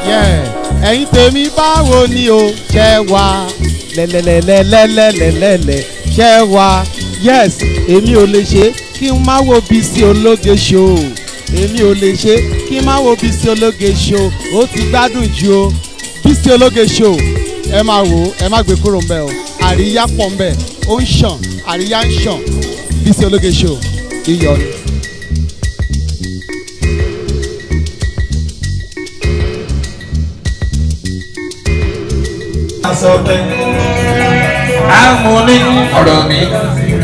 ẹ̀yin tèmi báwo ni o ṣẹ́ wá lẹ́lẹ́lẹ́lẹ́lẹ́lẹ́lẹ́ ṣẹ́ wá yes èmi ò lè ṣe kí n má wo Bisi ológe show èmi ò lè ṣe kí n má wo Bisi ológe show ó ti gbádùn jù o Bisi ológe show ẹ máa wò ẹ má gbé kúrò ńbẹ̀ o àríyá pọ̀ ńbẹ̀ ó ń ṣàn àríyá ń ṣàn Bisi ológe show iyọ̀ ni. Àmúni ọ̀rọ̀ mi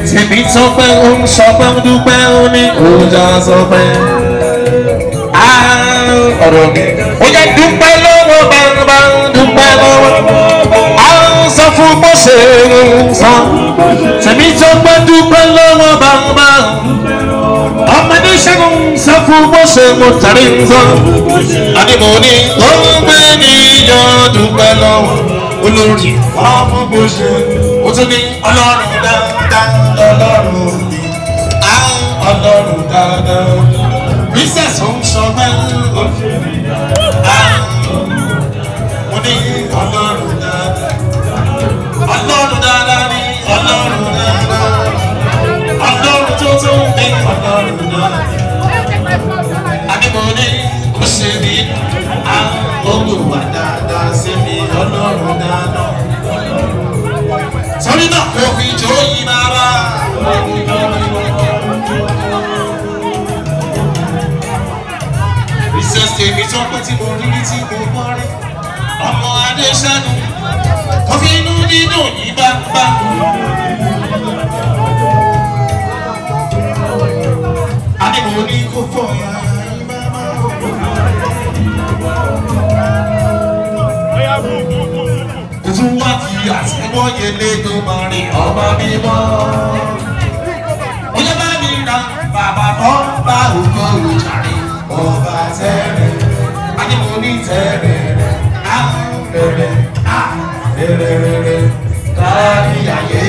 Temitope ó ń sọ pé ń dúpẹ́ ó ní òòjà sọ pé ọ̀rọ̀ mi ó yẹ dúpẹ́ lọ́wọ́ bàbá dúpẹ́ lọ́wọ́ à ń sọ fún bó ṣe ń sọ Temitope dúpẹ́ lọ́wọ́ bàbá ọmọdé ṣẹ́gun sọ fún bó ṣe mo tàrí ń sọ àdìmọ̀ ní ó ń gbé níyàn dúpẹ́ lọ́wọ́ olórí ọmọ bó ṣe ó tún ní ọlọ́run dáadáa ọlọ́run ní ọlọ́run dáadáa princess ń sọ bẹ́ẹ̀ mo ní ọlọ́run dáadáa ọlọ́run dáadáa ní ọlọ́run dáadáa ọlọ́run tó tún ní ọlọ́run dáadáa àdìmọ̀ ní ó ṣe ní olùwà dáadáa sí mi ọlọ́run dáadáa torí náà kò fi jó yí bàbá. Princess Temitope tí mo rí tí mo gbọ́ rí ọmọ Adéṣẹ́gun kò fi inú dídùn yí bàbá. Adébò ní kò fọ́ ya yí bàbá. Òtún wá fi àtẹ́wọ́ yẹlé tó máa rìn ọba mímọ́. Oyè bá mi ra bàbá kan bá òkú olùjàre ọba tẹ́rẹ̀. Adébò ní tẹ́rẹ̀ rẹ̀ á rẹ̀ rẹ̀ kárí ayé.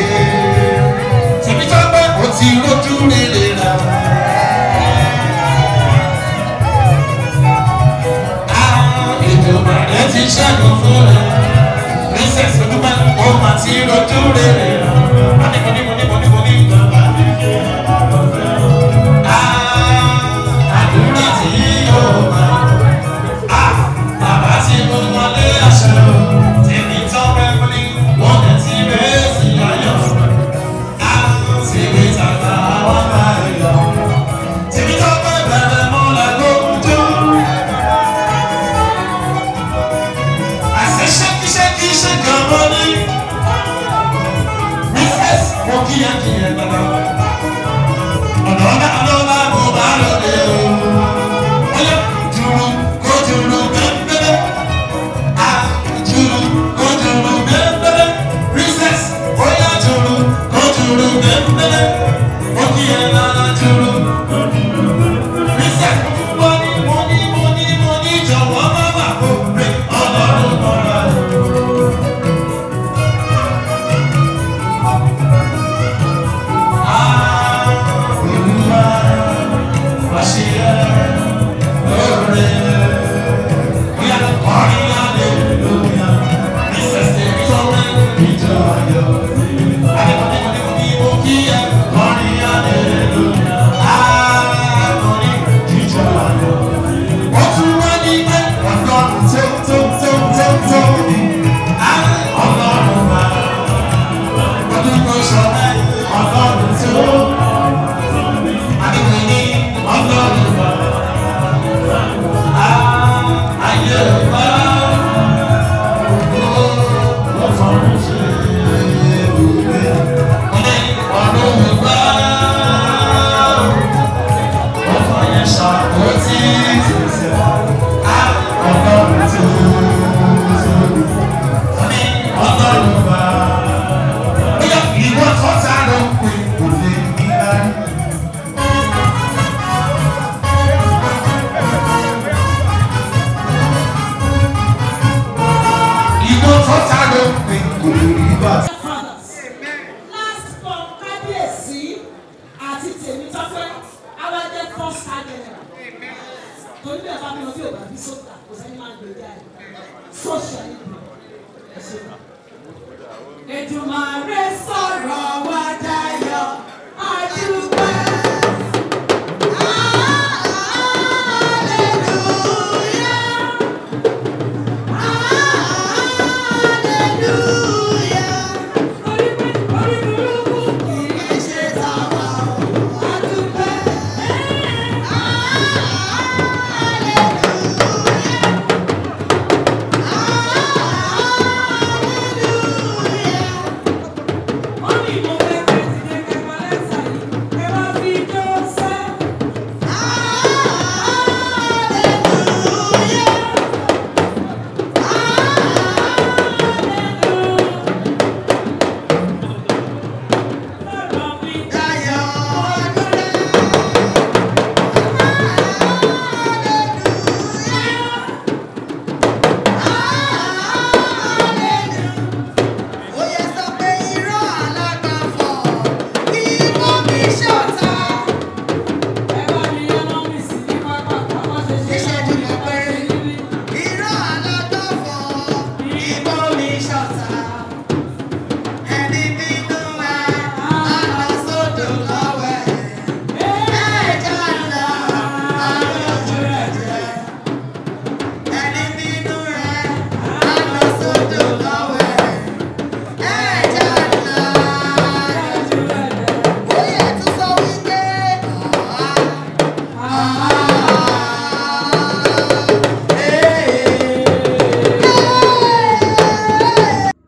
Temitope ó ti rójú rere rà. Ìjọba rẹ̀ ti ṣẹ́gun fún ẹ. Princess Odúpẹ́ ó mà ti rójú rere rà. Àdúrà tí yóò máa bàbá tí mo wọlé àṣẹ o. Temitope ní wọ́n lè ti rẹ̀ sí ayọ̀. Síbi tàgbà wọ́n máa. Èdùmàrè sọ̀rọ̀ wa dayọ̀, àdúpẹ́.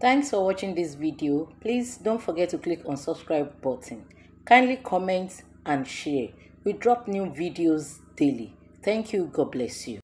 Thanks for watching this video. Please don't forget to click on subscribe button. Kindly comment and share. We drop new videos daily. Thank you. God bless you.